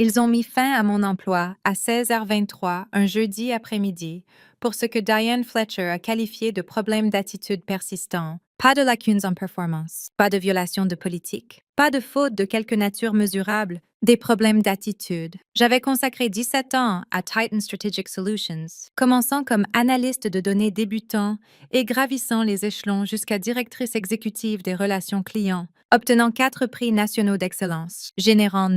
Ils ont mis fin à mon emploi à 16h23 un jeudi après-midi pour ce que Diane Fletcher a qualifié de problème d'attitude persistant. Pas de lacunes en performance, pas de violation de politique, pas de faute de quelque nature mesurable, des problèmes d'attitude. J'avais consacré 17 ans à Titan Strategic Solutions, commençant comme analyste de données débutant et gravissant les échelons jusqu'à directrice exécutive des relations clients, obtenant 4 prix nationaux d'excellence, générant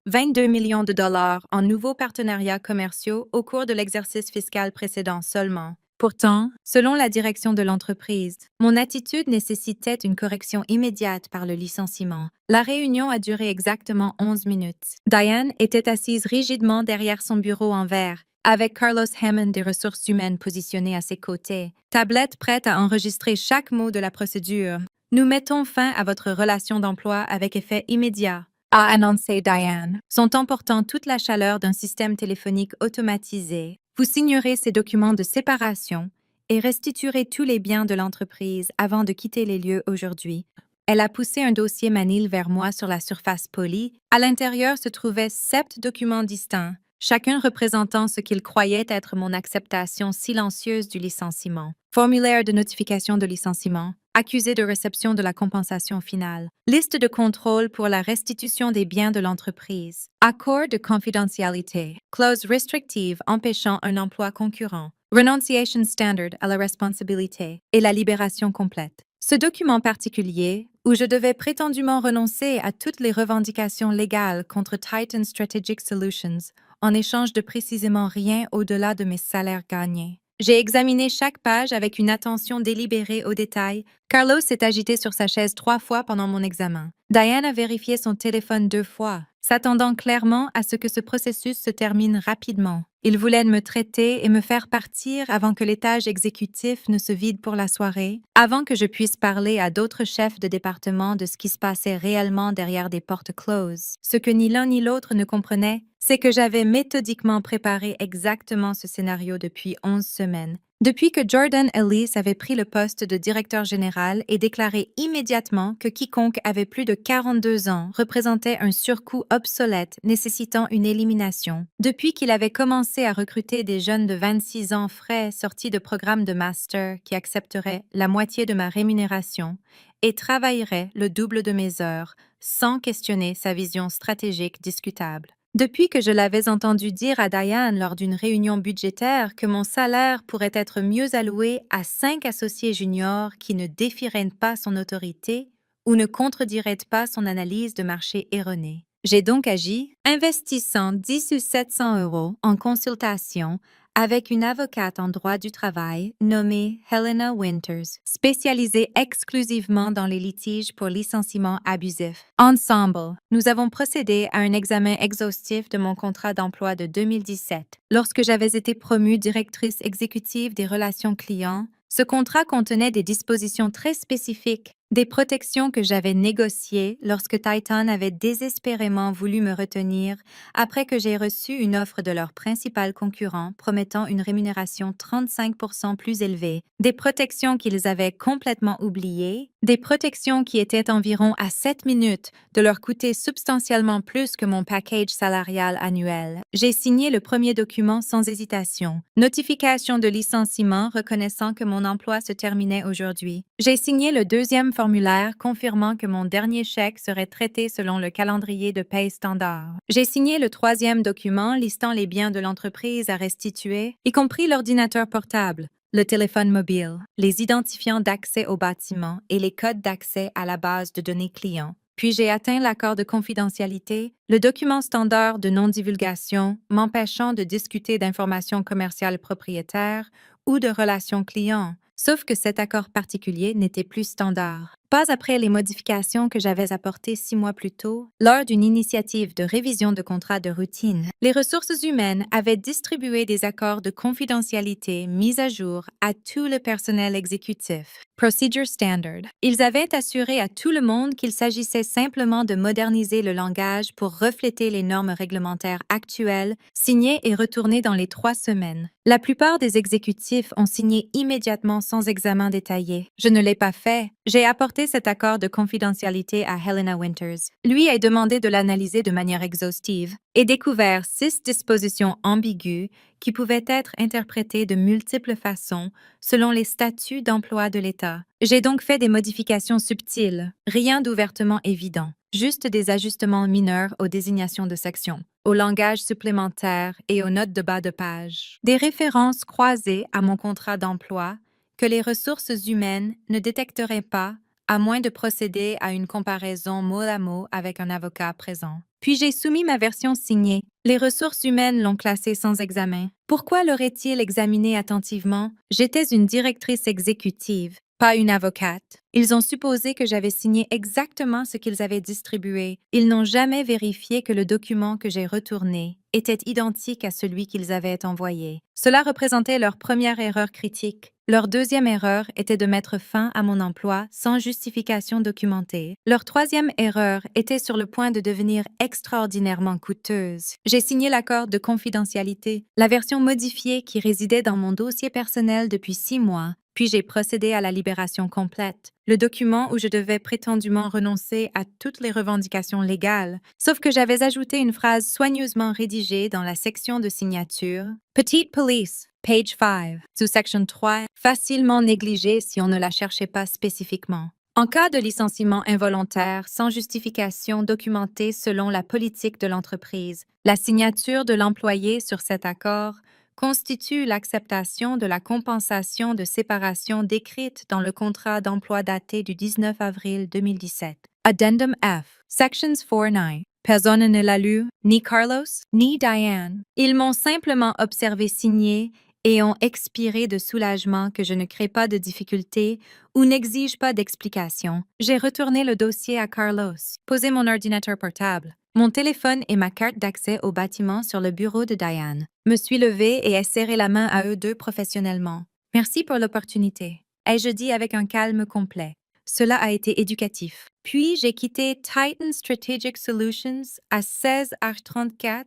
22 millions de dollars en nouveaux partenariats commerciaux au cours de l'exercice fiscal précédent seulement. Pourtant, selon la direction de l'entreprise, mon attitude nécessitait une correction immédiate par le licenciement. La réunion a duré exactement 11 minutes. Diane était assise rigidement derrière son bureau en verre, avec Carlos Hammond des ressources humaines positionné à ses côtés, tablette prête à enregistrer chaque mot de la procédure. Nous mettons fin à votre relation d'emploi avec effet immédiat, a annoncé Diane, son ton portant toute la chaleur d'un système téléphonique automatisé. Vous signerez ces documents de séparation et restituerez tous les biens de l'entreprise avant de quitter les lieux aujourd'hui. Elle a poussé un dossier manille vers moi sur la surface polie. À l'intérieur se trouvaient 7 documents distincts, chacun représentant ce qu'il croyait être mon acceptation silencieuse du licenciement. Formulaire de notification de licenciement, accusé de réception de la compensation finale, liste de contrôle pour la restitution des biens de l'entreprise, accord de confidentialité, clause restrictive empêchant un emploi concurrent, renunciation standard à la responsabilité et la libération complète. Ce document particulier, où je devais prétendument renoncer à toutes les revendications légales contre Titan Strategic Solutions en échange de précisément rien au-delà de mes salaires gagnés. J'ai examiné chaque page avec une attention délibérée aux détails. Carlos s'est agité sur sa chaise 3 fois pendant mon examen. Diane a vérifié son téléphone 2 fois, s'attendant clairement à ce que ce processus se termine rapidement. Il voulait me traiter et me faire partir avant que l'étage exécutif ne se vide pour la soirée, avant que je puisse parler à d'autres chefs de département de ce qui se passait réellement derrière des portes closes. Ce que ni l'un ni l'autre ne comprenaient, c'est que j'avais méthodiquement préparé exactement ce scénario depuis 11 semaines. Depuis que Jordan Ellis avait pris le poste de directeur général et déclaré immédiatement que quiconque avait plus de 42 ans représentait un surcoût obsolète nécessitant une élimination. Depuis qu'il avait commencé à recruter des jeunes de 26 ans frais sortis de programmes de master qui accepteraient la moitié de ma rémunération et travailleraient le double de mes heures sans questionner sa vision stratégique discutable. Depuis que je l'avais entendu dire à Diane lors d'une réunion budgétaire que mon salaire pourrait être mieux alloué à 5 associés juniors qui ne défieraient pas son autorité ou ne contrediraient pas son analyse de marché erronée. J'ai donc agi, investissant 10 ou 700 € en consultation avec une avocate en droit du travail nommée Helena Winters, spécialisée exclusivement dans les litiges pour licenciement abusif. Ensemble, nous avons procédé à un examen exhaustif de mon contrat d'emploi de 2017. Lorsque j'avais été promue directrice exécutive des relations clients, ce contrat contenait des dispositions très spécifiques, des protections que j'avais négociées lorsque Titan avait désespérément voulu me retenir après que j'ai reçu une offre de leur principal concurrent promettant une rémunération 35% plus élevée, des protections qu'ils avaient complètement oubliées, des protections qui étaient environ à 7 minutes de leur coûter substantiellement plus que mon package salarial annuel. J'ai signé le premier document sans hésitation, notification de licenciement reconnaissant que mon emploi se terminait aujourd'hui. J'ai signé le deuxième formulaire confirmant que mon dernier chèque serait traité selon le calendrier de paie standard. J'ai signé le troisième document listant les biens de l'entreprise à restituer, y compris l'ordinateur portable, le téléphone mobile, les identifiants d'accès au bâtiment et les codes d'accès à la base de données clients. Puis j'ai atteint l'accord de confidentialité, le document standard de non-divulgation m'empêchant de discuter d'informations commerciales propriétaires ou de relations clients, sauf que cet accord particulier n'était plus standard. Pas après les modifications que j'avais apportées 6 mois plus tôt, lors d'une initiative de révision de contrat de routine, les ressources humaines avaient distribué des accords de confidentialité mis à jour à tout le personnel exécutif. Procedure Standard. Ils avaient assuré à tout le monde qu'il s'agissait simplement de moderniser le langage pour refléter les normes réglementaires actuelles, signées et retournées dans les 3 semaines. La plupart des exécutifs ont signé immédiatement sans examen détaillé. Je ne l'ai pas fait. J'ai apporté cet accord de confidentialité à Helena Winters. Lui a demandé de l'analyser de manière exhaustive et découvert 6 dispositions ambiguës qui pouvaient être interprétées de multiples façons selon les statuts d'emploi de l'État. J'ai donc fait des modifications subtiles, rien d'ouvertement évident, juste des ajustements mineurs aux désignations de sections, au langage supplémentaire et aux notes de bas de page. Des références croisées à mon contrat d'emploi que les ressources humaines ne détecteraient pas à moins de procéder à une comparaison mot à mot avec un avocat présent. Puis j'ai soumis ma version signée. Les ressources humaines l'ont classée sans examen. Pourquoi l'auraient-ils examinée attentivement? J'étais une directrice exécutive, pas une avocate. Ils ont supposé que j'avais signé exactement ce qu'ils avaient distribué. Ils n'ont jamais vérifié que le document que j'ai retourné était identique à celui qu'ils avaient envoyé. Cela représentait leur première erreur critique. Leur deuxième erreur était de mettre fin à mon emploi sans justification documentée. Leur troisième erreur était sur le point de devenir extraordinairement coûteuse. J'ai signé l'accord de confidentialité, la version modifiée qui résidait dans mon dossier personnel depuis 6 mois, puis j'ai procédé à la libération complète, le document où je devais prétendument renoncer à toutes les revendications légales, sauf que j'avais ajouté une phrase soigneusement rédigée dans la section de signature. Petite police, page 5, sous section 3, facilement négligée si on ne la cherchait pas spécifiquement. En cas de licenciement involontaire sans justification documentée selon la politique de l'entreprise, la signature de l'employé sur cet accord constitue l'acceptation de la compensation de séparation décrite dans le contrat d'emploi daté du 19 avril 2017. Addendum F. Sections 4-9. Personne ne l'a lu, ni Carlos, ni Diane. Ils m'ont simplement observé signer et ont expiré de soulagement que je ne crée pas de difficultés ou n'exige pas d'explication. J'ai retourné le dossier à Carlos, posé mon ordinateur portable, mon téléphone et ma carte d'accès au bâtiment sur le bureau de Diane. Me suis levée et ai serré la main à eux deux professionnellement. Merci pour l'opportunité, ai-je dit avec un calme complet. Cela a été éducatif. Puis j'ai quitté Titan Strategic Solutions à 16h34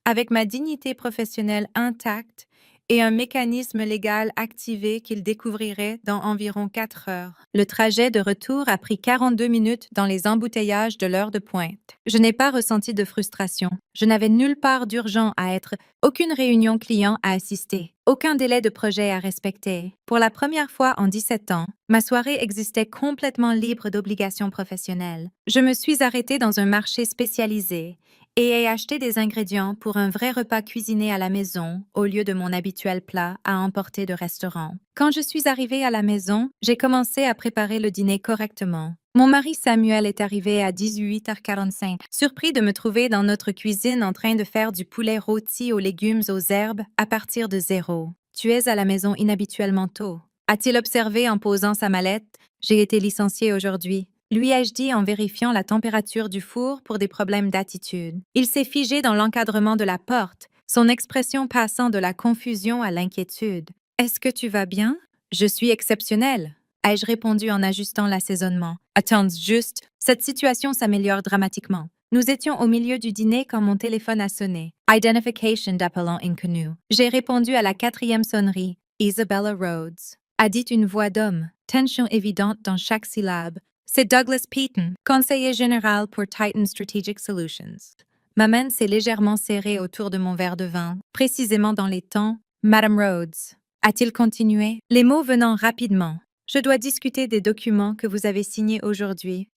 avec ma dignité professionnelle intacte et un mécanisme légal activé qu'il découvrirait dans environ 4 heures. Le trajet de retour a pris 42 minutes dans les embouteillages de l'heure de pointe. Je n'ai pas ressenti de frustration. Je n'avais nulle part d'urgent à être, aucune réunion client à assister, aucun délai de projet à respecter. Pour la première fois en 17 ans, ma soirée existait complètement libre d'obligations professionnelles. Je me suis arrêtée dans un marché spécialisé et ai acheté des ingrédients pour un vrai repas cuisiné à la maison au lieu de mon habituel plat à emporter de restaurant. Quand je suis arrivée à la maison, j'ai commencé à préparer le dîner correctement. Mon mari Samuel est arrivé à 18h45, surpris de me trouver dans notre cuisine en train de faire du poulet rôti aux légumes aux herbes à partir de 0. Tu es à la maison inhabituellement tôt, a-t-il observé en posant sa mallette. J'ai été licenciée aujourd'hui, lui ai-je dit en vérifiant la température du four pour des problèmes d'attitude. Il s'est figé dans l'encadrement de la porte, son expression passant de la confusion à l'inquiétude. « Est-ce que tu vas bien? »« Je suis exceptionnelle, » ai-je répondu en ajustant l'assaisonnement. « Attends juste, cette situation s'améliore dramatiquement. » Nous étions au milieu du dîner quand mon téléphone a sonné. Identification d'appelant inconnu. J'ai répondu à la 4e sonnerie. Isabella Rhodes. A dit une voix d'homme, tension évidente dans chaque syllabe. C'est Douglas Peyton, conseiller général pour Titan Strategic Solutions. Ma main s'est légèrement serrée autour de mon verre de vin, précisément dans les temps. Madame Rhodes. A-t-il continué, les mots venant rapidement. Je dois discuter des documents que vous avez signés aujourd'hui.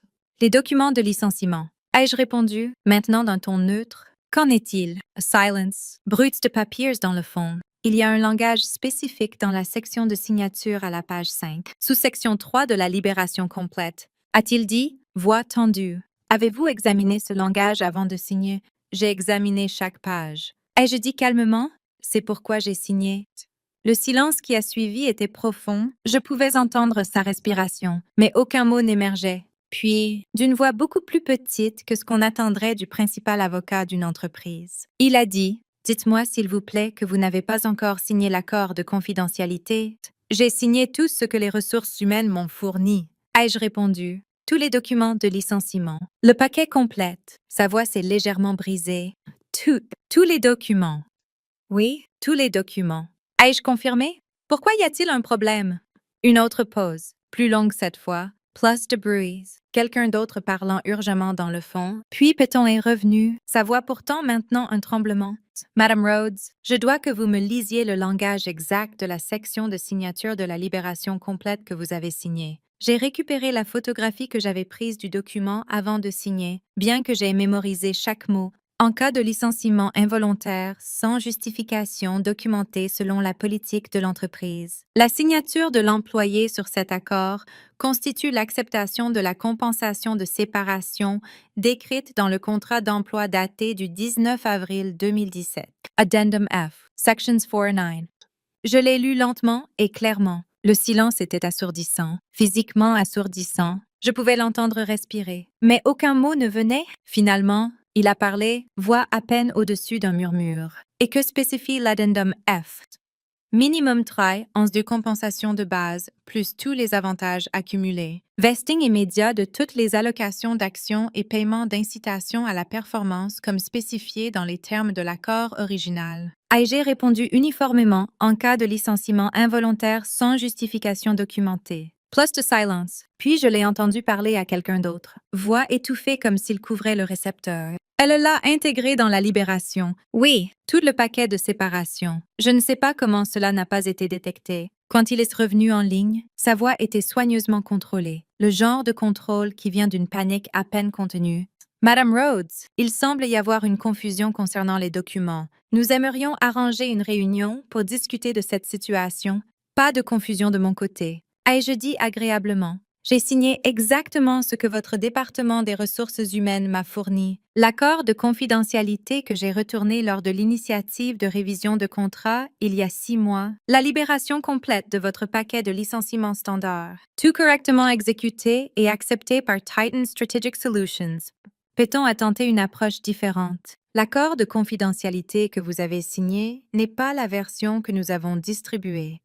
Les documents de licenciement. Ai-je répondu, maintenant d'un ton neutre? Qu'en est-il? A silence. Brut de papiers dans le fond. Il y a un langage spécifique dans la section de signature à la page 5, sous section 3 de la libération complète. A-t-il dit, voix tendue. Avez-vous examiné ce langage avant de signer? J'ai examiné chaque page. Ai-je dit calmement? C'est pourquoi j'ai signé. Le silence qui a suivi était profond. Je pouvais entendre sa respiration, mais aucun mot n'émergeait. Puis, d'une voix beaucoup plus petite que ce qu'on attendrait du principal avocat d'une entreprise, il a dit, « Dites-moi s'il vous plaît que vous n'avez pas encore signé l'accord de confidentialité. » J'ai signé tout ce que les ressources humaines m'ont fourni. Ai-je répondu, « Tous les documents de licenciement. » Le paquet complète. Sa voix s'est légèrement brisée. Tous les documents. Oui, tous les documents. Ai-je confirmé? Pourquoi y a-t-il un problème? Une autre pause, plus longue cette fois. Plus de bruit. Quelqu'un d'autre parlant urgemment dans le fond. Puis Péton est revenu, sa voix pourtant maintenant un tremblement. Madame Rhodes, je dois que vous me lisiez le langage exact de la section de signature de la libération complète que vous avez signée. J'ai récupéré la photographie que j'avais prise du document avant de signer, bien que j'aie mémorisé chaque mot. En cas de licenciement involontaire, sans justification documentée selon la politique de l'entreprise, la signature de l'employé sur cet accord constitue l'acceptation de la compensation de séparation décrite dans le contrat d'emploi daté du 19 avril 2017. Addendum F, Sections 4 et 9. Je l'ai lu lentement et clairement. Le silence était assourdissant, physiquement assourdissant. Je pouvais l'entendre respirer, mais aucun mot ne venait. Finalement, il a parlé, voix à peine au-dessus d'un murmure. Et que spécifie l'addendum F? Minimum travail en de compensation de base, plus tous les avantages accumulés. Vesting immédiat de toutes les allocations d'actions et paiement d'incitation à la performance comme spécifié dans les termes de l'accord original. Ai-je répondu uniformément en cas de licenciement involontaire sans justification documentée. Plus de silence. Puis je l'ai entendu parler à quelqu'un d'autre. Voix étouffée comme s'il couvrait le récepteur. Elle l'a intégré dans la libération. Oui, tout le paquet de séparation. Je ne sais pas comment cela n'a pas été détecté. Quand il est revenu en ligne, sa voix était soigneusement contrôlée. Le genre de contrôle qui vient d'une panique à peine contenue. Madame Rhodes, il semble y avoir une confusion concernant les documents. Nous aimerions arranger une réunion pour discuter de cette situation. Pas de confusion de mon côté. Ai-je dit agréablement? J'ai signé exactement ce que votre département des ressources humaines m'a fourni. L'accord de confidentialité que j'ai retourné lors de l'initiative de révision de contrat il y a 6 mois. La libération complète de votre paquet de licenciements standard. Tout correctement exécuté et accepté par Titan Strategic Solutions. Péton a tenté une approche différente. L'accord de confidentialité que vous avez signé n'est pas la version que nous avons distribuée.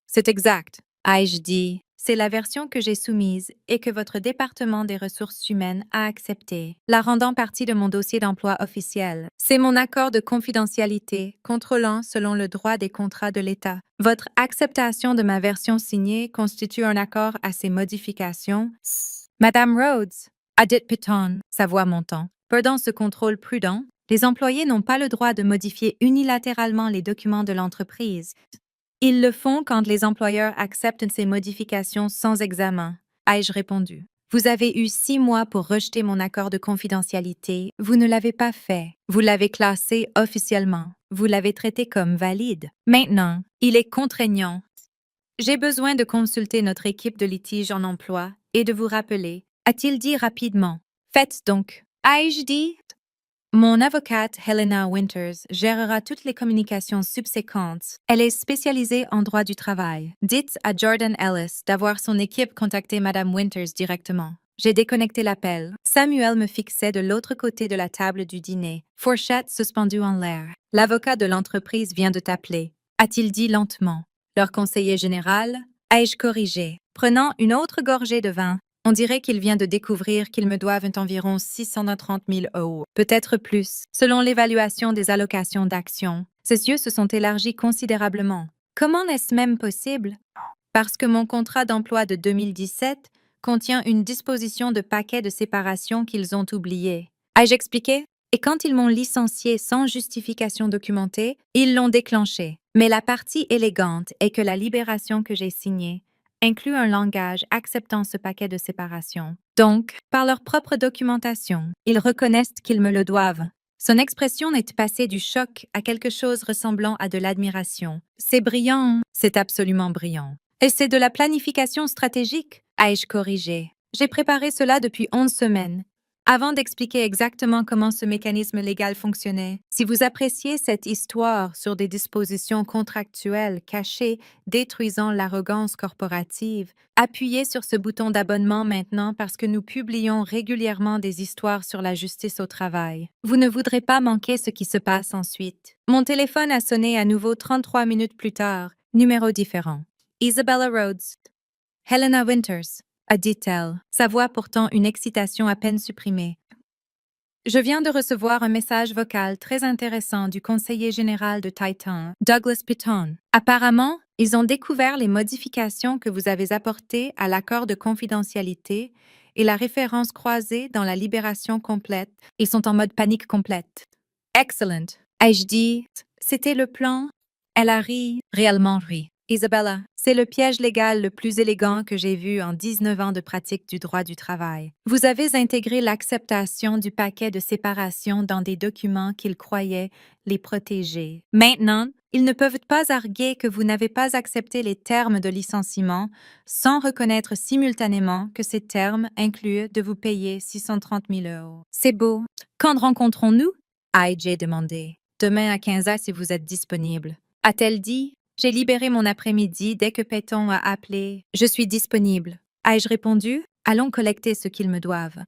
C'est exact, ai-je dit. C'est la version que j'ai soumise et que votre département des ressources humaines a acceptée, la rendant partie de mon dossier d'emploi officiel. C'est mon accord de confidentialité, contrôlant selon le droit des contrats de l'État. Votre acceptation de ma version signée constitue un accord à ces modifications. Madame Rhodes, a dit Péton, sa voix montant. Pendant ce contrôle prudent, les employés n'ont pas le droit de modifier unilatéralement les documents de l'entreprise. Ils le font quand les employeurs acceptent ces modifications sans examen, ai-je répondu. Vous avez eu 6 mois pour rejeter mon accord de confidentialité. Vous ne l'avez pas fait. Vous l'avez classé officiellement. Vous l'avez traité comme valide. Maintenant, il est contraignant. J'ai besoin de consulter notre équipe de litige en emploi et de vous rappeler, a-t-il dit rapidement. Faites donc. Ai-je dit? Mon avocate Helena Winters gérera toutes les communications subséquentes. Elle est spécialisée en droit du travail. Dites à Jordan Ellis d'avoir son équipe contacter Madame Winters directement. J'ai déconnecté l'appel. Samuel me fixait de l'autre côté de la table du dîner, fourchette suspendue en l'air. L'avocat de l'entreprise vient de t'appeler, a-t-il dit lentement. Leur conseiller général, ai-je corrigé, prenant une autre gorgée de vin. On dirait qu'il vient de découvrir qu'ils me doivent environ 630 000 €, peut-être plus, selon l'évaluation des allocations d'actions. Ses yeux se sont élargis considérablement. Comment est-ce même possible? Parce que mon contrat d'emploi de 2017 contient une disposition de paquet de séparation qu'ils ont oublié. Ai-je expliqué? Et quand ils m'ont licencié sans justification documentée, ils l'ont déclenché. Mais la partie élégante est que la libération que j'ai signée inclut un langage acceptant ce paquet de séparation. Donc, par leur propre documentation, ils reconnaissent qu'ils me le doivent. Son expression est passée du choc à quelque chose ressemblant à de l'admiration. C'est brillant, c'est absolument brillant. Et c'est de la planification stratégique, ai-je corrigé. J'ai préparé cela depuis 11 semaines. Avant d'expliquer exactement comment ce mécanisme légal fonctionnait, si vous appréciez cette histoire sur des dispositions contractuelles cachées détruisant l'arrogance corporative, appuyez sur ce bouton d'abonnement maintenant parce que nous publions régulièrement des histoires sur la justice au travail. Vous ne voudrez pas manquer ce qui se passe ensuite. Mon téléphone a sonné à nouveau 33 minutes plus tard, numéro différent. Isabella Rhodes. Helena Winters, a dit-elle, sa voix portant une excitation à peine supprimée. Je viens de recevoir un message vocal très intéressant du conseiller général de Titan, Douglas Péton. Apparemment, Ils ont découvert les modifications que vous avez apportées à l'accord de confidentialité et la référence croisée dans la libération complète. Ils sont en mode panique complète. Excellent. Ai-je dit, c'était le plan? Elle a ri, réellement ri. Isabella, c'est le piège légal le plus élégant que j'ai vu en 19 ans de pratique du droit du travail. Vous avez intégré l'acceptation du paquet de séparation dans des documents qu'ils croyaient les protéger. Maintenant, ils ne peuvent pas arguer que vous n'avez pas accepté les termes de licenciement sans reconnaître simultanément que ces termes incluent de vous payer 630 000 euros. C'est beau. Quand rencontrons-nous? A.J. demandé. Demain à 15 heures si vous êtes disponible. A-t-elle dit? J'ai libéré mon après-midi dès que Peyton a appelé. Je suis disponible. Ai-je répondu? Allons collecter ce qu'ils me doivent.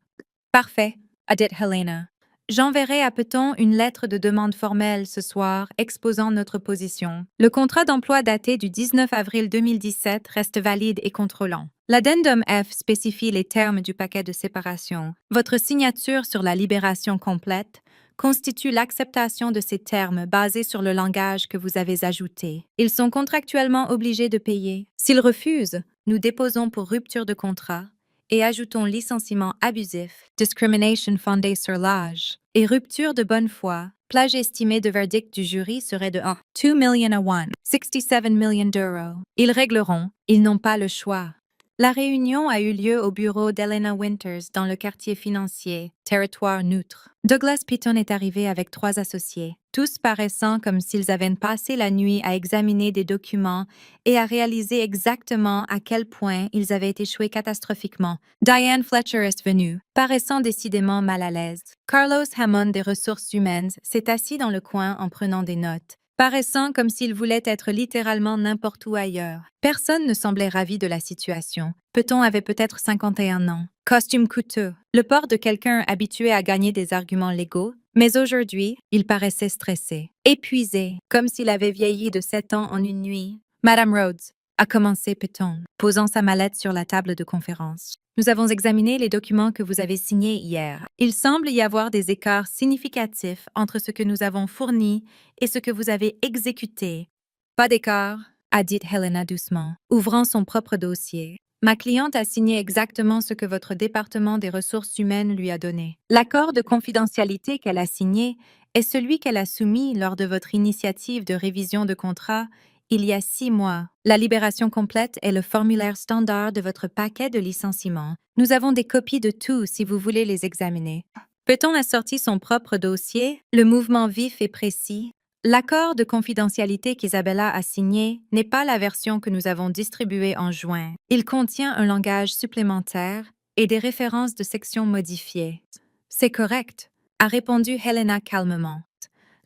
Parfait, a dit Helena. J'enverrai à Peyton une lettre de demande formelle ce soir exposant notre position. Le contrat d'emploi daté du 19 avril 2017 reste valide et contrôlant. L'addendum F spécifie les termes du paquet de séparation. Votre signature sur la libération complète constitue l'acceptation de ces termes basés sur le langage que vous avez ajouté. Ils sont contractuellement obligés de payer. S'ils refusent, nous déposons pour rupture de contrat et ajoutons licenciement abusif, discrimination fondée sur l'âge, et rupture de bonne foi. Plage estimée de verdict du jury serait de 2 million à 1, 67 millions d'euros. Ils régleront, ils n'ont pas le choix. La réunion a eu lieu au bureau d'Elena Winters dans le quartier financier, territoire neutre. Douglas Peyton est arrivé avec 3 associés, tous paraissant comme s'ils avaient passé la nuit à examiner des documents et à réaliser exactement à quel point ils avaient échoué catastrophiquement. Diane Fletcher est venue, paraissant décidément mal à l'aise. Carlos Hammond des ressources humaines s'est assis dans le coin en prenant des notes, paraissant comme s'il voulait être littéralement n'importe où ailleurs. Personne ne semblait ravi de la situation. Peyton avait peut-être 51 ans. Costume coûteux. Le port de quelqu'un habitué à gagner des arguments légaux, mais aujourd'hui, il paraissait stressé, épuisé, comme s'il avait vieilli de 7 ans en une nuit. Madame Rhodes, a commencé Peyton, posant sa mallette sur la table de conférence. Nous avons examiné les documents que vous avez signés hier. Il semble y avoir des écarts significatifs entre ce que nous avons fourni et ce que vous avez exécuté. Pas d'écart, a dit Helena doucement, ouvrant son propre dossier. Ma cliente a signé exactement ce que votre département des ressources humaines lui a donné. L'accord de confidentialité qu'elle a signé est celui qu'elle a soumis lors de votre initiative de révision de contrat il y a 6 mois. La libération complète est le formulaire standard de votre paquet de licenciement. Nous avons des copies de tout si vous voulez les examiner. Peyton a sorti son propre dossier, le mouvement vif et précis. L'accord de confidentialité qu'Isabella a signé n'est pas la version que nous avons distribuée en juin. Il contient un langage supplémentaire et des références de sections modifiées. C'est correct, a répondu Helena calmement.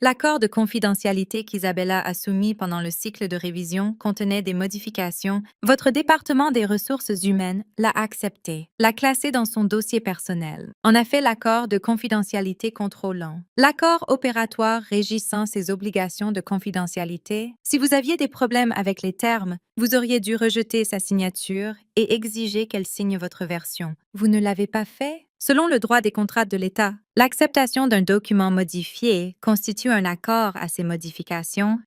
L'accord de confidentialité qu'Isabella a soumis pendant le cycle de révision contenait des modifications. Votre département des ressources humaines l'a accepté, l'a classé dans son dossier personnel. En a fait l'accord de confidentialité contrôlant. L'accord opératoire régissant ses obligations de confidentialité. Si vous aviez des problèmes avec les termes, vous auriez dû rejeter sa signature et exiger qu'elle signe votre version. Vous ne l'avez pas fait? Selon le droit des contrats de l'État, l'acceptation d'un document modifié constitue un accord à ces modifications.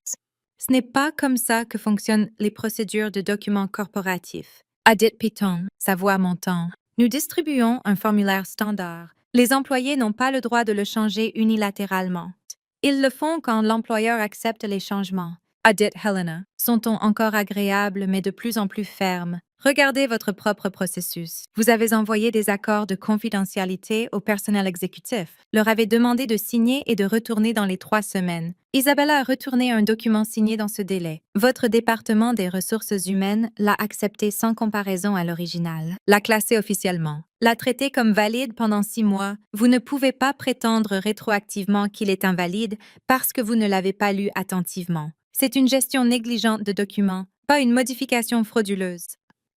Ce n'est pas comme ça que fonctionnent les procédures de documents corporatifs. A dit Peyton, sa voix montant. Nous distribuons un formulaire standard. Les employés n'ont pas le droit de le changer unilatéralement. Ils le font quand l'employeur accepte les changements. A dit Helena, son ton encore agréable mais de plus en plus ferme. Regardez votre propre processus. Vous avez envoyé des accords de confidentialité au personnel exécutif, leur avez demandé de signer et de retourner dans les 3 semaines. Isabella a retourné un document signé dans ce délai. Votre département des ressources humaines l'a accepté sans comparaison à l'original, l'a classé officiellement, l'a traité comme valide pendant 6 mois. Vous ne pouvez pas prétendre rétroactivement qu'il est invalide parce que vous ne l'avez pas lu attentivement. C'est une gestion négligente de documents, pas une modification frauduleuse.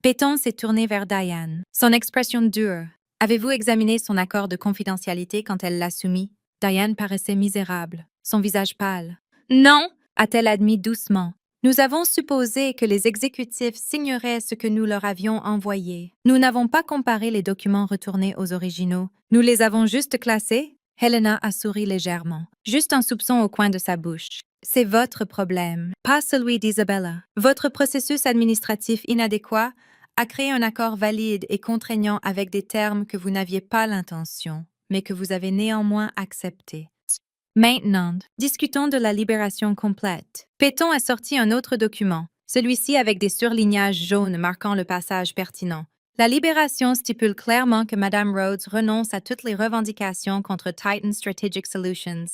Peyton s'est tourné vers Diane. Son expression dure. Avez-vous examiné son accord de confidentialité quand elle l'a soumis? Diane paraissait misérable, son visage pâle. Non, a-t-elle admis doucement. Nous avons supposé que les exécutifs signeraient ce que nous leur avions envoyé. Nous n'avons pas comparé les documents retournés aux originaux. Nous les avons juste classés. Helena a souri légèrement, juste un soupçon au coin de sa bouche. C'est votre problème, pas celui d'Isabella. Votre processus administratif inadéquat a créé un accord valide et contraignant avec des termes que vous n'aviez pas l'intention, mais que vous avez néanmoins acceptés. Maintenant, discutons de la libération complète. Péton a sorti un autre document, celui-ci avec des surlignages jaunes marquant le passage pertinent. La libération stipule clairement que Mme Rhodes renonce à toutes les revendications contre Titan Strategic Solutions.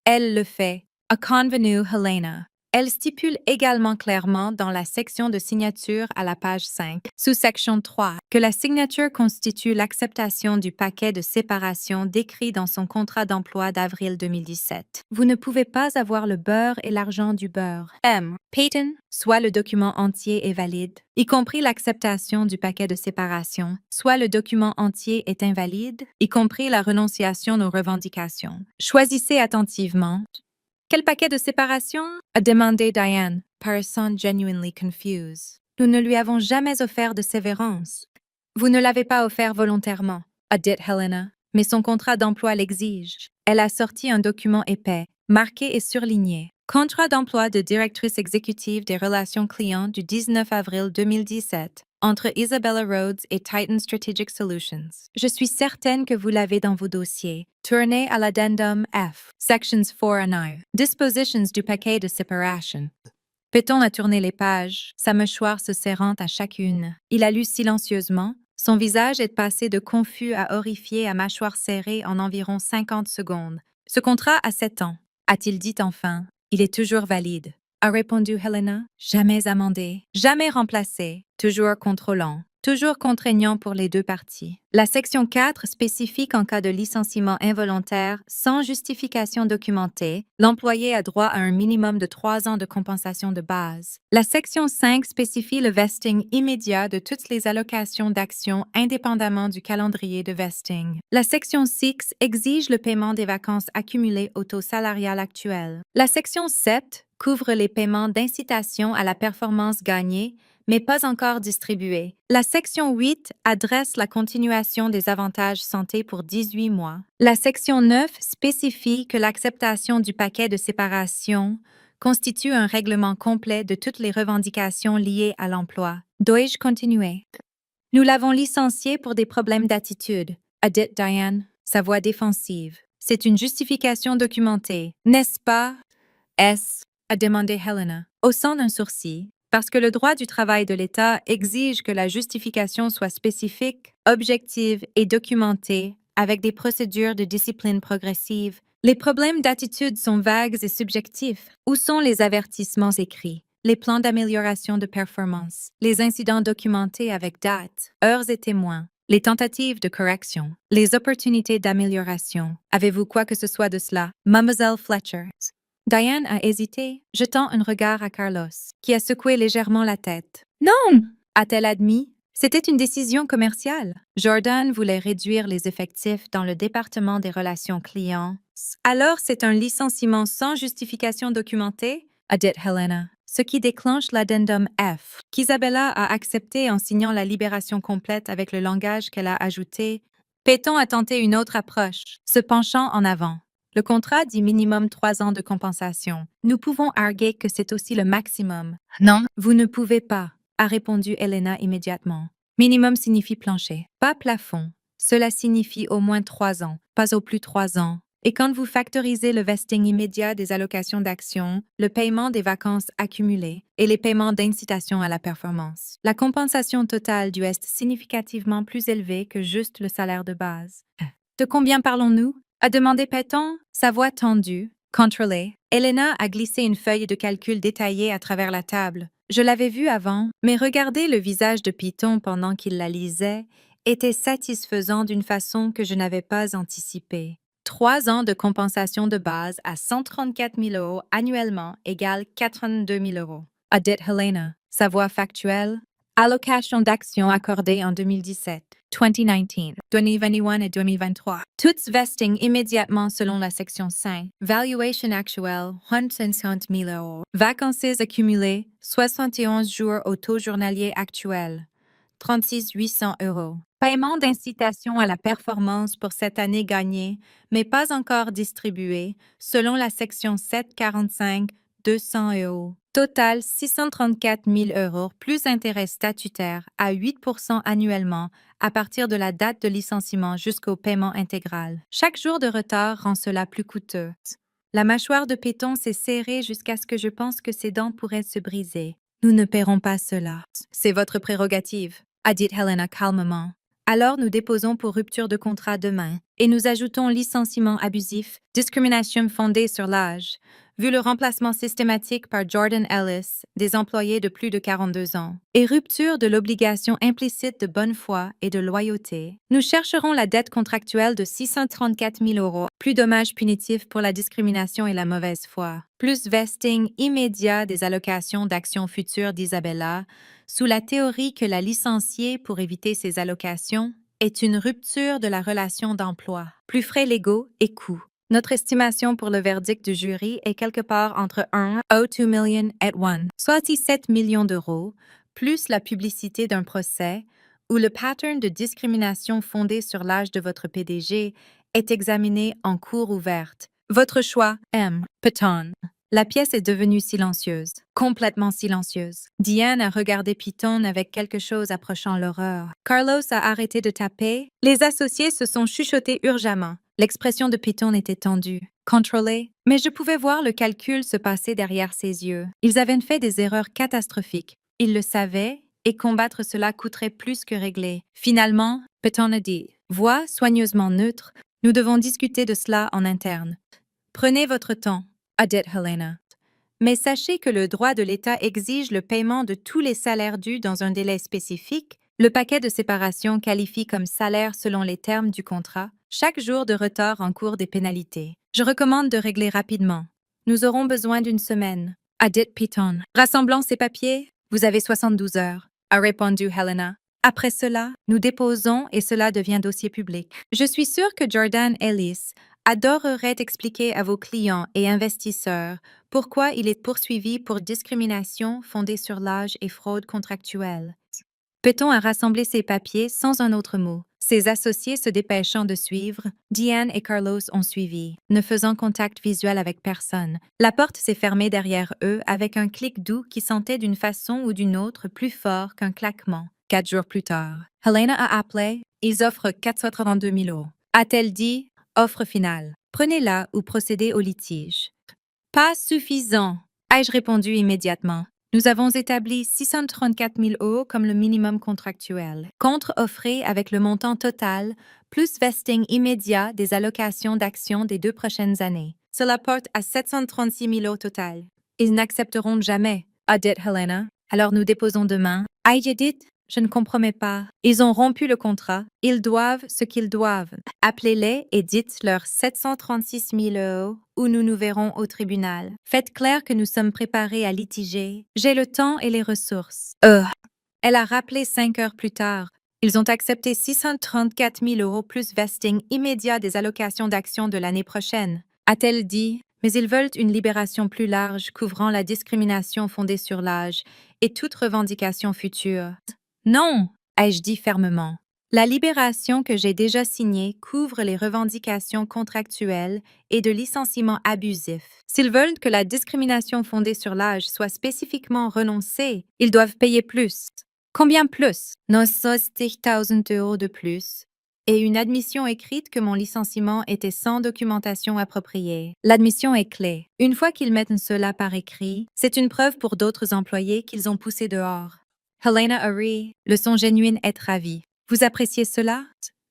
Elle le fait, a convenu Helena. Elle stipule également clairement dans la section de signature à la page 5, sous section 3, que la signature constitue l'acceptation du paquet de séparation décrit dans son contrat d'emploi d'avril 2017. Vous ne pouvez pas avoir le beurre et l'argent du beurre. Peyton, soit le document entier est valide, y compris l'acceptation du paquet de séparation, soit le document entier est invalide, y compris la renonciation aux revendications. Choisissez attentivement. Quel paquet de séparation? A demandé Diane, paraissant genuinely confused. Nous ne lui avons jamais offert de sévérance. Vous ne l'avez pas offert volontairement, a dit Helena, mais son contrat d'emploi l'exige. Elle a sorti un document épais, marqué et surligné. Contrat d'emploi de directrice exécutive des relations clients du 19 avril 2017 entre Isabella Rhodes et Titan Strategic Solutions. Je suis certaine que vous l'avez dans vos dossiers. Tournez à l'addendum F, sections 4 and 9. Dispositions du paquet de séparation. Péton a tourné les pages, sa mâchoire se serrant à chacune. Il a lu silencieusement. Son visage est passé de confus à horrifié à mâchoire serrée en environ 50 secondes. Ce contrat a 7 ans, a-t-il dit enfin. Il est toujours valide, a répondu Helena. Jamais amendé, jamais remplacé, toujours contrôlant, toujours contraignant pour les deux parties. La section 4 spécifie qu'en cas de licenciement involontaire sans justification documentée, l'employé a droit à un minimum de 3 ans de compensation de base. La section 5 spécifie le vesting immédiat de toutes les allocations d'actions indépendamment du calendrier de vesting. La section 6 exige le paiement des vacances accumulées au taux salarial actuel. La section 7 couvre les paiements d'incitation à la performance gagnée, mais pas encore distribués. La section 8 adresse la continuation des avantages santé pour 18 mois. La section 9 spécifie que l'acceptation du paquet de séparation constitue un règlement complet de toutes les revendications liées à l'emploi. Dois-je continuer? Nous l'avons licencié pour des problèmes d'attitude, a dit Diane, sa voix défensive. C'est une justification documentée, n'est-ce pas? Est-ce? A demandé Helena, haussant un sourcil, parce que le droit du travail de l'État exige que la justification soit spécifique, objective et documentée, avec des procédures de discipline progressive. Les problèmes d'attitude sont vagues et subjectifs. Où sont les avertissements écrits, les plans d'amélioration de performance, les incidents documentés avec date, heures et témoins, les tentatives de correction, les opportunités d'amélioration? Avez-vous quoi que ce soit de cela, Mademoiselle Fletcher? Diane a hésité, jetant un regard à Carlos, qui a secoué légèrement la tête. Non! A-t-elle admis? C'était une décision commerciale. Jordan voulait réduire les effectifs dans le département des relations clients. Alors c'est un licenciement sans justification documentée? A dit Helena, ce qui déclenche l'addendum F, qu'Isabella a accepté en signant la libération complète avec le langage qu'elle a ajouté. Péton a tenté une autre approche, se penchant en avant. Le contrat dit minimum 3 ans de compensation. Nous pouvons arguer que c'est aussi le maximum. Non, vous ne pouvez pas, a répondu Helena immédiatement. Minimum signifie plancher, pas plafond. Cela signifie au moins 3 ans, pas au plus 3 ans. Et quand vous factorisez le vesting immédiat des allocations d'actions, le paiement des vacances accumulées et les paiements d'incitation à la performance, la compensation totale du est significativement plus élevée que juste le salaire de base. De combien parlons-nous? A demandé Péton, sa voix tendue, contrôlée. Helena a glissé une feuille de calcul détaillée à travers la table. Je l'avais vue avant, mais regarder le visage de Péton pendant qu'il la lisait était satisfaisant d'une façon que je n'avais pas anticipée. 3 ans de compensation de base à 134 000 € annuellement égale 82 000 €. A dit Helena, sa voix factuelle. Allocation d'actions accordées en 2017, 2019, 2021 et 2023. Toutes vesting immédiatement selon la section 5. Valuation actuelle, 150 000 €. Vacances accumulées, 71 jours au taux journalier actuel, 36 800 €. Paiement d'incitation à la performance pour cette année gagnée, mais pas encore distribué, selon la section 745, 200 euros. Total 634 000 euros plus intérêt statutaire à 8 annuellement à partir de la date de licenciement jusqu'au paiement intégral. Chaque jour de retard rend cela plus coûteux. La mâchoire de Péton s'est serrée jusqu'à ce que je pense que ses dents pourraient se briser. Nous ne paierons pas cela. C'est votre prérogative, a dit Helena calmement. Alors nous déposons pour rupture de contrat demain et nous ajoutons licenciement abusif, discrimination fondée sur l'âge, vu le remplacement systématique par Jordan Ellis des employés de plus de 42 ans, et rupture de l'obligation implicite de bonne foi et de loyauté. Nous chercherons la dette contractuelle de 634 000 euros, plus dommages punitifs pour la discrimination et la mauvaise foi, plus vesting immédiat des allocations d'actions futures d'Isabella, sous la théorie que la licencier pour éviter ces allocations est une rupture de la relation d'emploi, plus frais légaux et coûts. Notre estimation pour le verdict du jury est quelque part entre 1 ou 2 millions et 1, soit 17 millions d'euros, plus la publicité d'un procès où le pattern de discrimination fondé sur l'âge de votre PDG est examiné en cour ouverte. Votre choix, M. Péton. La pièce est devenue silencieuse, complètement silencieuse. Diane a regardé Piton avec quelque chose approchant l'horreur. Carlos a arrêté de taper. Les associés se sont chuchotés urgemment. L'expression de Piton était tendue, contrôlée, mais je pouvais voir le calcul se passer derrière ses yeux. Ils avaient fait des erreurs catastrophiques. Ils le savaient, et combattre cela coûterait plus que régler. Finalement, Piton a dit, voix soigneusement neutre, nous devons discuter de cela en interne. Prenez votre temps, a dit Helena. Mais sachez que le droit de l'État exige le paiement de tous les salaires dus dans un délai spécifique. Le paquet de séparation qualifie comme salaire selon les termes du contrat. Chaque jour de retard encourt des pénalités. Je recommande de régler rapidement. Nous aurons besoin d'une semaine, a dit Piton. Rassemblant ces papiers, vous avez 72 heures, a répondu Helena. Après cela, nous déposons et cela devient dossier public. Je suis sûre que Jordan Ellis adorerait expliquer à vos clients et investisseurs pourquoi il est poursuivi pour discrimination fondée sur l'âge et fraude contractuelle. Péton a rassemblé ses papiers sans un autre mot. Ses associés se dépêchant de suivre, Diane et Carlos ont suivi, ne faisant contact visuel avec personne. La porte s'est fermée derrière eux avec un clic doux qui sentait d'une façon ou d'une autre plus fort qu'un claquement. 4 jours plus tard, Helena a appelé. Ils offrent 432 000 euros. A-t-elle dit? Offre finale. Prenez-la ou procédez au litige. Pas suffisant, ai-je répondu immédiatement. Nous avons établi 634 000 euros comme le minimum contractuel. Contre-offré avec le montant total, plus vesting immédiat des allocations d'actions des 2 prochaines années. Cela porte à 736 000 euros total. Ils n'accepteront jamais, a dit Helena. Alors nous déposons demain. Ai-je dit? Je ne compromets pas. Ils ont rompu le contrat. Ils doivent ce qu'ils doivent. Appelez-les et dites-leur 736 000 euros ou nous nous verrons au tribunal. Faites clair que nous sommes préparés à litiger. J'ai le temps et les ressources. Elle a rappelé 5 heures plus tard. Ils ont accepté 634 000 euros plus vesting immédiat des allocations d'actions de l'année prochaine. A-t-elle dit? Mais ils veulent une libération plus large couvrant la discrimination fondée sur l'âge et toute revendication future. Non, ai-je dit fermement. La libération que j'ai déjà signée couvre les revendications contractuelles et de licenciement abusif. S'ils veulent que la discrimination fondée sur l'âge soit spécifiquement renoncée, ils doivent payer plus. Combien plus? 90 000 euros de plus. Et une admission écrite que mon licenciement était sans documentation appropriée. L'admission est clé. Une fois qu'ils mettent cela par écrit, c'est une preuve pour d'autres employés qu'ils ont poussé dehors. Helena a ri, le son genuine est ravi. Vous appréciez cela?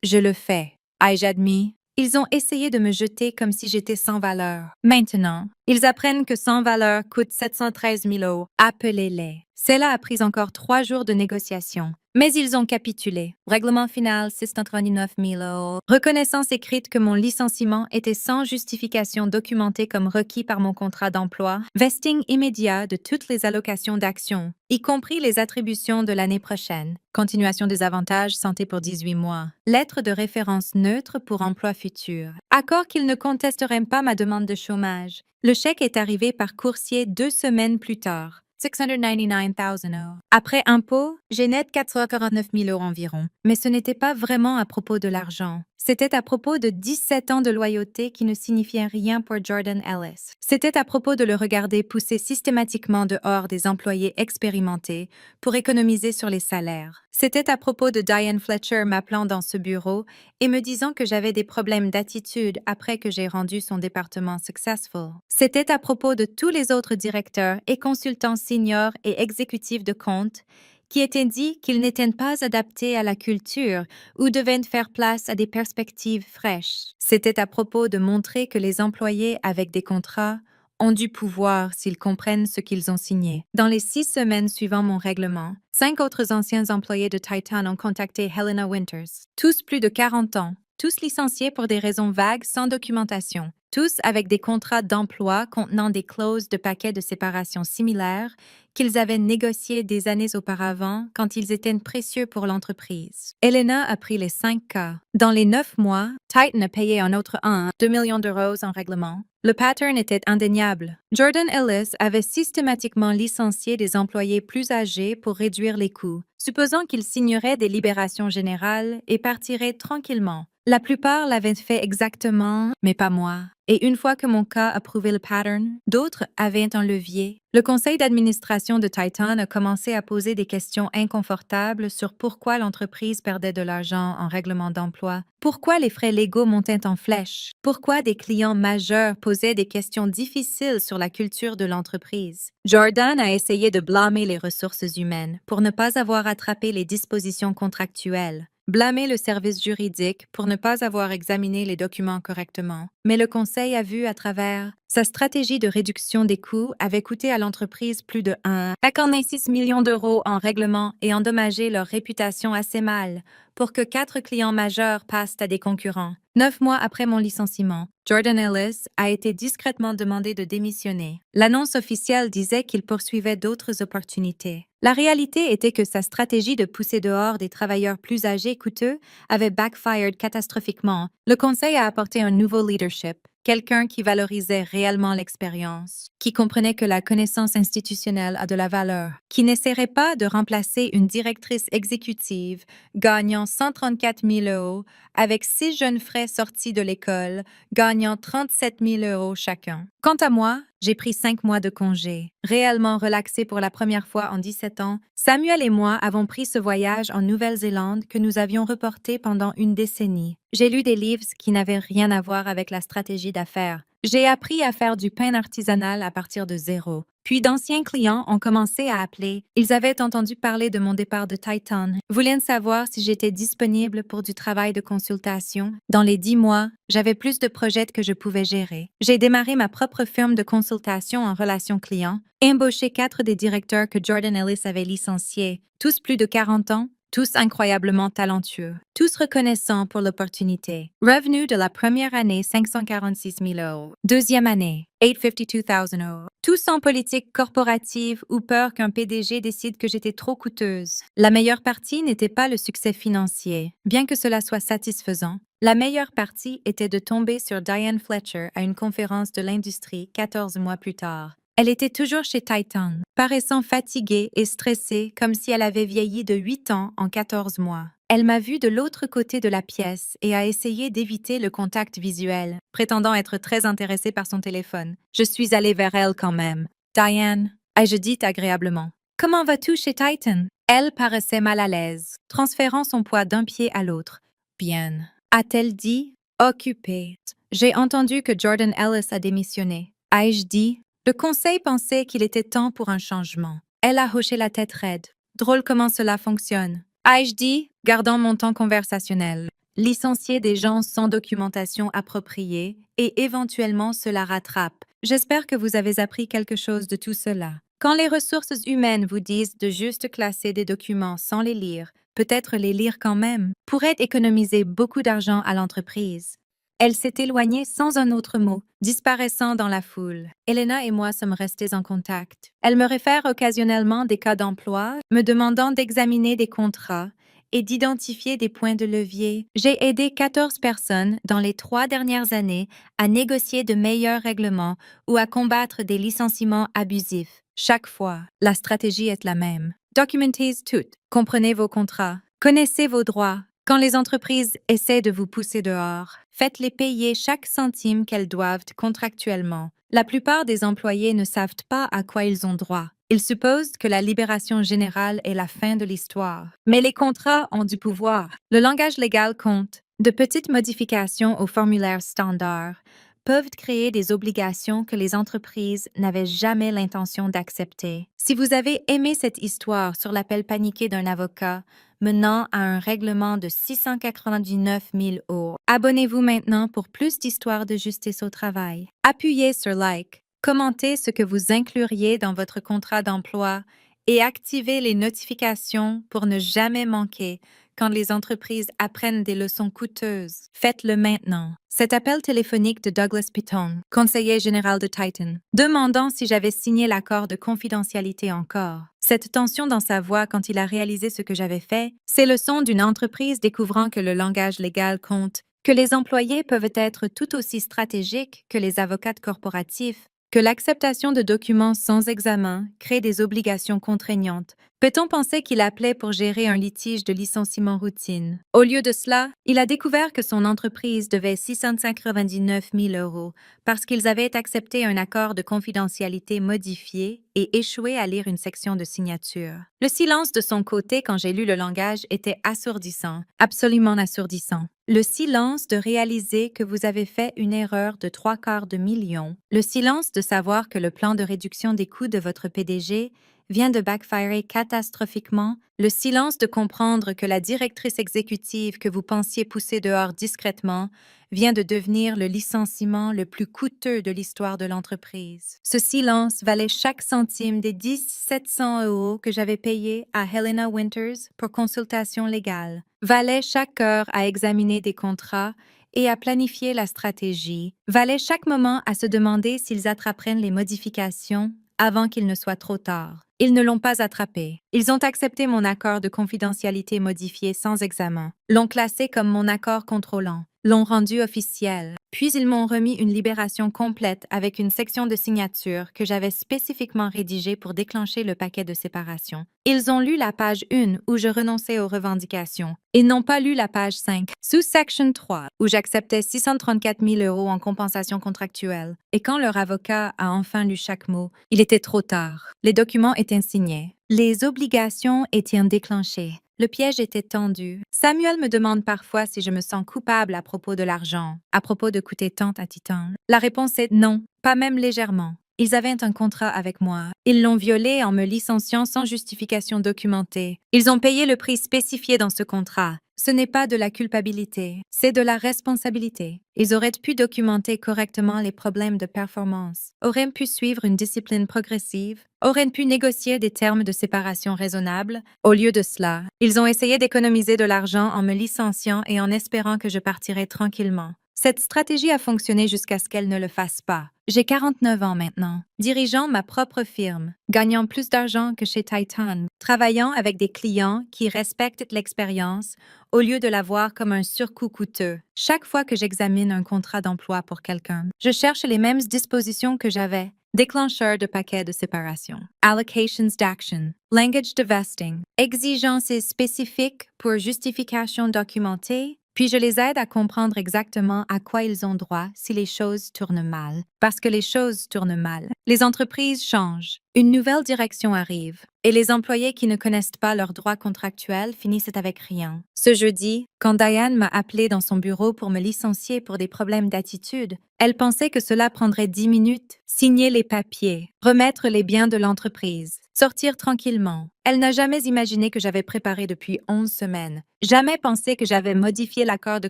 Je le fais. Ai-je admis? Ils ont essayé de me jeter comme si j'étais sans valeur. Maintenant, ils apprennent que sans valeur coûte 713 000 euros. Appelez-les. Cela a pris encore 3 jours de négociation. Mais ils ont capitulé. Règlement final 699 000 euros. Reconnaissance écrite que mon licenciement était sans justification documentée comme requis par mon contrat d'emploi. Vesting immédiat de toutes les allocations d'actions, y compris les attributions de l'année prochaine. Continuation des avantages santé pour 18 mois. Lettre de référence neutre pour emploi futur. Accord qu'ils ne contesteraient pas ma demande de chômage. Le chèque est arrivé par coursier 2 semaines plus tard. $699,000. Après impôts, j'ai net 449 000 euros environ. Mais ce n'était pas vraiment à propos de l'argent. C'était à propos de 17 ans de loyauté qui ne signifiaient rien pour Jordan Ellis. C'était à propos de le regarder pousser systématiquement dehors des employés expérimentés pour économiser sur les salaires. C'était à propos de Diane Fletcher m'appelant dans ce bureau et me disant que j'avais des problèmes d'attitude après que j'ai rendu son département successful. C'était à propos de tous les autres directeurs et consultants seniors et exécutifs de compte qui étaient dit qu'ils n'étaient pas adaptés à la culture ou devaient faire place à des perspectives fraîches. C'était à propos de montrer que les employés avec des contrats ont du pouvoir s'ils comprennent ce qu'ils ont signé. Dans les 6 semaines suivant mon règlement, 5 autres anciens employés de Titan ont contacté Helena Winters, tous plus de 40 ans, tous licenciés pour des raisons vagues sans documentation, tous avec des contrats d'emploi contenant des clauses de paquets de séparation similaires qu'ils avaient négociés des années auparavant quand ils étaient précieux pour l'entreprise. Helena a pris les 5 cas. Dans les 9 mois, Titan a payé un autre 2 millions d'euros en règlement. Le pattern était indéniable. Jordan Ellis avait systématiquement licencié des employés plus âgés pour réduire les coûts, supposant qu'ils signeraient des libérations générales et partiraient tranquillement. La plupart l'avaient fait exactement, mais pas moi. Et une fois que mon cas a prouvé le pattern, d'autres avaient un levier. Le conseil d'administration de Titan a commencé à poser des questions inconfortables sur pourquoi l'entreprise perdait de l'argent en règlement d'emploi, pourquoi les frais légaux montaient en flèche, pourquoi des clients majeurs posaient des questions difficiles sur la culture de l'entreprise. Jordan a essayé de blâmer les ressources humaines pour ne pas avoir attrapé les dispositions contractuelles, blâmer le service juridique pour ne pas avoir examiné les documents correctement. Mais le conseil a vu à travers. Sa stratégie de réduction des coûts avait coûté à l'entreprise plus de 1,6 million d'euros en règlement et endommagé leur réputation assez mal pour que 4 clients majeurs passent à des concurrents. 9 mois après mon licenciement, Jordan Ellis a été discrètement demandé de démissionner. L'annonce officielle disait qu'il poursuivait d'autres opportunités. La réalité était que sa stratégie de pousser dehors des travailleurs plus âgés coûteux avait backfired catastrophiquement. Le conseil a apporté un nouveau leadership, quelqu'un qui valorisait réellement l'expérience, qui comprenait que la connaissance institutionnelle a de la valeur, qui n'essaierait pas de remplacer une directrice exécutive gagnant 134 000 euros avec 6 jeunes frais sortis de l'école gagnant 37 000 euros chacun. Quant à moi, j'ai pris 5 mois de congé. Réellement relaxé pour la première fois en 17 ans, Samuel et moi avons pris ce voyage en Nouvelle-Zélande que nous avions reporté pendant une décennie. J'ai lu des livres qui n'avaient rien à voir avec la stratégie d'affaires. J'ai appris à faire du pain artisanal à partir de zéro. Puis d'anciens clients ont commencé à appeler. Ils avaient entendu parler de mon départ de Titan, voulaient savoir si j'étais disponible pour du travail de consultation. Dans les 10 mois, j'avais plus de projets que je pouvais gérer. J'ai démarré ma propre firme de consultation en relations clients, embauché 4 des directeurs que Jordan Ellis avait licenciés, tous plus de 40 ans, tous incroyablement talentueux, tous reconnaissants pour l'opportunité. Revenu de la première année, 546 000 euros. Deuxième année, 852 000 euros. Tous en politique corporative ou peur qu'un PDG décide que j'étais trop coûteuse. La meilleure partie n'était pas le succès financier, bien que cela soit satisfaisant. La meilleure partie était de tomber sur Diane Fletcher à une conférence de l'industrie 14 mois plus tard. Elle était toujours chez Titan, paraissant fatiguée et stressée comme si elle avait vieilli de 8 ans en 14 mois. Elle m'a vue de l'autre côté de la pièce et a essayé d'éviter le contact visuel, prétendant être très intéressée par son téléphone. Je suis allée vers elle quand même. Diane, ai-je dit agréablement. Comment vas-tu chez Titan? Elle paraissait mal à l'aise, transférant son poids d'un pied à l'autre. Bien. A-t-elle dit? Occupée. J'ai entendu que Jordan Ellis a démissionné. Ai-je dit? Le conseil pensait qu'il était temps pour un changement. Elle a hoché la tête raide. Drôle comment cela fonctionne. Ai-je dit, gardant mon temps conversationnel, licencier des gens sans documentation appropriée et éventuellement cela rattrape. J'espère que vous avez appris quelque chose de tout cela. Quand les ressources humaines vous disent de juste classer des documents sans les lire, peut-être les lire quand même, pourrait économiser beaucoup d'argent à l'entreprise. Elle s'est éloignée sans un autre mot, disparaissant dans la foule. Helena et moi sommes restés en contact. Elle me réfère occasionnellement des cas d'emploi, me demandant d'examiner des contrats et d'identifier des points de levier. J'ai aidé 14 personnes dans les 3 dernières années à négocier de meilleurs règlements ou à combattre des licenciements abusifs. Chaque fois, la stratégie est la même. Documentez tout. Comprenez vos contrats. Connaissez vos droits. Quand les entreprises essaient de vous pousser dehors, faites-les payer chaque centime qu'elles doivent contractuellement. La plupart des employés ne savent pas à quoi ils ont droit. Ils supposent que la libération générale est la fin de l'histoire. Mais les contrats ont du pouvoir. Le langage légal compte. De petites modifications au formulaire standard peuvent créer des obligations que les entreprises n'avaient jamais l'intention d'accepter. Si vous avez aimé cette histoire sur l'appel paniqué d'un avocat menant à un règlement de 699 000 €, abonnez-vous maintenant pour plus d'histoires de justice au travail. Appuyez sur like, commentez ce que vous incluriez dans votre contrat d'emploi et activez les notifications pour ne jamais manquer quand les entreprises apprennent des leçons coûteuses. Faites-le maintenant. Cet appel téléphonique de Douglas Piton, conseiller général de Titan, demandant si j'avais signé l'accord de confidentialité encore. Cette tension dans sa voix quand il a réalisé ce que j'avais fait, c'est le son d'une entreprise découvrant que le langage légal compte, que les employés peuvent être tout aussi stratégiques que les avocats corporatifs, que l'acceptation de documents sans examen crée des obligations contraignantes. Peut-on penser qu'il appelait pour gérer un litige de licenciement routine? Au lieu de cela, il a découvert que son entreprise devait 699 000 € parce qu'ils avaient accepté un accord de confidentialité modifié et échoué à lire une section de signature. Le silence de son côté quand j'ai lu le langage était assourdissant, absolument assourdissant. Le silence de réaliser que vous avez fait une erreur de 3/4 million. Le silence de savoir que le plan de réduction des coûts de votre PDG vient de backfirer catastrophiquement. Le silence de comprendre que la directrice exécutive que vous pensiez pousser dehors discrètement vient de devenir le licenciement le plus coûteux de l'histoire de l'entreprise. Ce silence valait chaque centime des 1700 € que j'avais payés à Helena Winters pour consultation légale. Valait chaque heure à examiner des contrats et à planifier la stratégie. Valait chaque moment à se demander s'ils attraperaient les modifications avant qu'il ne soit trop tard. Ils ne l'ont pas attrapé. Ils ont accepté mon accord de confidentialité modifié sans examen, l'ont classé comme mon accord contrôlant, l'ont rendu officiel, puis ils m'ont remis une libération complète avec une section de signature que j'avais spécifiquement rédigée pour déclencher le paquet de séparation. Ils ont lu la page 1 où je renonçais aux revendications. Ils n'ont pas lu la page 5, sous section 3, où j'acceptais 634 000 € en compensation contractuelle. Et quand leur avocat a enfin lu chaque mot, il était trop tard. Les documents étaient signés. Les obligations étaient déclenchées. Le piège était tendu. Samuel me demande parfois si je me sens coupable à propos de l'argent, à propos de coûter tant à Titan. La réponse est non, pas même légèrement. Ils avaient un contrat avec moi. Ils l'ont violé en me licenciant sans justification documentée. Ils ont payé le prix spécifié dans ce contrat. Ce n'est pas de la culpabilité, c'est de la responsabilité. Ils auraient pu documenter correctement les problèmes de performance, auraient pu suivre une discipline progressive, auraient pu négocier des termes de séparation raisonnables. Au lieu de cela, ils ont essayé d'économiser de l'argent en me licenciant et en espérant que je partirais tranquillement. Cette stratégie a fonctionné jusqu'à ce qu'elle ne le fasse pas. J'ai 49 ans maintenant, dirigeant ma propre firme, gagnant plus d'argent que chez Titan, travaillant avec des clients qui respectent l'expérience au lieu de la voir comme un surcoût coûteux. Chaque fois que j'examine un contrat d'emploi pour quelqu'un, je cherche les mêmes dispositions que j'avais. Déclencheur de paquet de séparation. Allocations d'action. Language de vesting. Exigences spécifiques pour justification documentée. Puis je les aide à comprendre exactement à quoi ils ont droit si les choses tournent mal. Parce que les choses tournent mal. Les entreprises changent. Une nouvelle direction arrive. Et les employés qui ne connaissent pas leurs droits contractuels finissent avec rien. Ce jeudi, quand Diane m'a appelé dans son bureau pour me licencier pour des problèmes d'attitude, elle pensait que cela prendrait 10 minutes. Signer les papiers, remettre les biens de l'entreprise, sortir tranquillement. Elle n'a jamais imaginé que j'avais préparé depuis 11 semaines. Jamais pensé que j'avais modifié l'accord de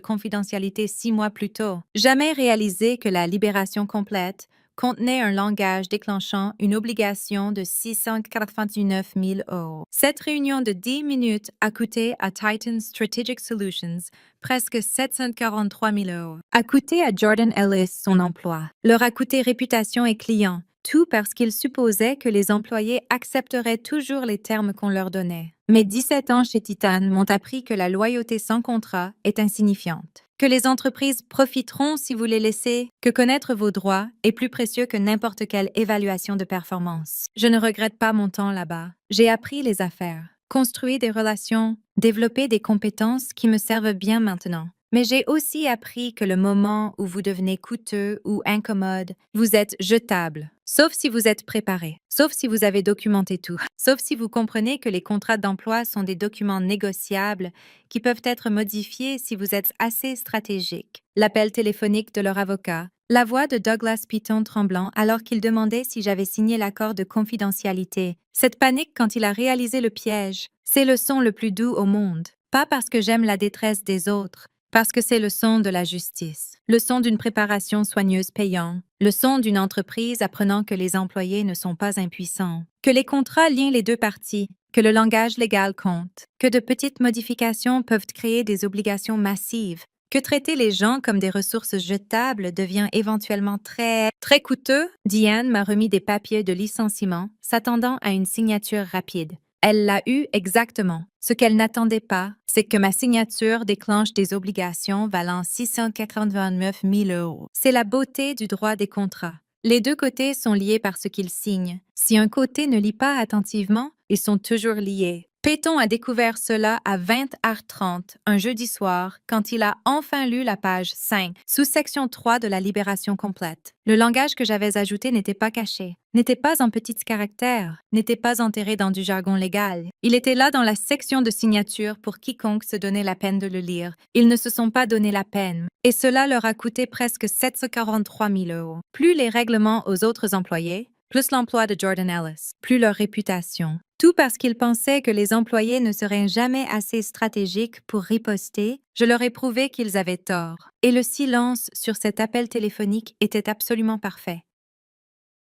confidentialité 6 mois plus tôt. Jamais réalisé que la libération complète contenait un langage déclenchant une obligation de 699 000 €. Cette réunion de 10 minutes a coûté à Titan Strategic Solutions presque 743 000 €. A coûté à Jordan Ellis son emploi. Leur a coûté réputation et clients, Tout parce qu'ils supposaient que les employés accepteraient toujours les termes qu'on leur donnait. Mes 17 ans chez Titan m'ont appris que la loyauté sans contrat est insignifiante, que les entreprises profiteront si vous les laissez, que connaître vos droits est plus précieux que n'importe quelle évaluation de performance. Je ne regrette pas mon temps là-bas. J'ai appris les affaires, construit des relations, développé des compétences qui me servent bien maintenant. Mais j'ai aussi appris que le moment où vous devenez coûteux ou incommode, vous êtes jetable. Sauf si vous êtes préparé, sauf si vous avez documenté tout, sauf si vous comprenez que les contrats d'emploi sont des documents négociables qui peuvent être modifiés si vous êtes assez stratégique. L'appel téléphonique de leur avocat, la voix de Douglas Piton tremblant alors qu'il demandait si j'avais signé l'accord de confidentialité, cette panique quand il a réalisé le piège, c'est le son le plus doux au monde. Pas parce que j'aime la détresse des autres, parce que c'est le son de la justice, le son d'une préparation soigneuse payant, le son d'une entreprise apprenant que les employés ne sont pas impuissants, que les contrats lient les deux parties, que le langage légal compte, que de petites modifications peuvent créer des obligations massives, que traiter les gens comme des ressources jetables devient éventuellement très coûteux. Diane m'a remis des papiers de licenciement, s'attendant à une signature rapide. Elle l'a eu exactement. Ce qu'elle n'attendait pas, c'est que ma signature déclenche des obligations valant 689 000 €. C'est la beauté du droit des contrats. Les deux côtés sont liés par ce qu'ils signent. Si un côté ne lit pas attentivement, ils sont toujours liés. Péton a découvert cela à 20h30, un jeudi soir, quand il a enfin lu la page 5, sous-section 3 de la Libération complète. Le langage que j'avais ajouté n'était pas caché, n'était pas en petits caractères, n'était pas enterré dans du jargon légal. Il était là dans la section de signature pour quiconque se donnait la peine de le lire. Ils ne se sont pas donné la peine, et cela leur a coûté presque 743 000 €. Plus les règlements aux autres employés, plus l'emploi de Jordan Ellis, plus leur réputation. Tout parce qu'ils pensaient que les employés ne seraient jamais assez stratégiques pour riposter, je leur ai prouvé qu'ils avaient tort. Et le silence sur cet appel téléphonique était absolument parfait.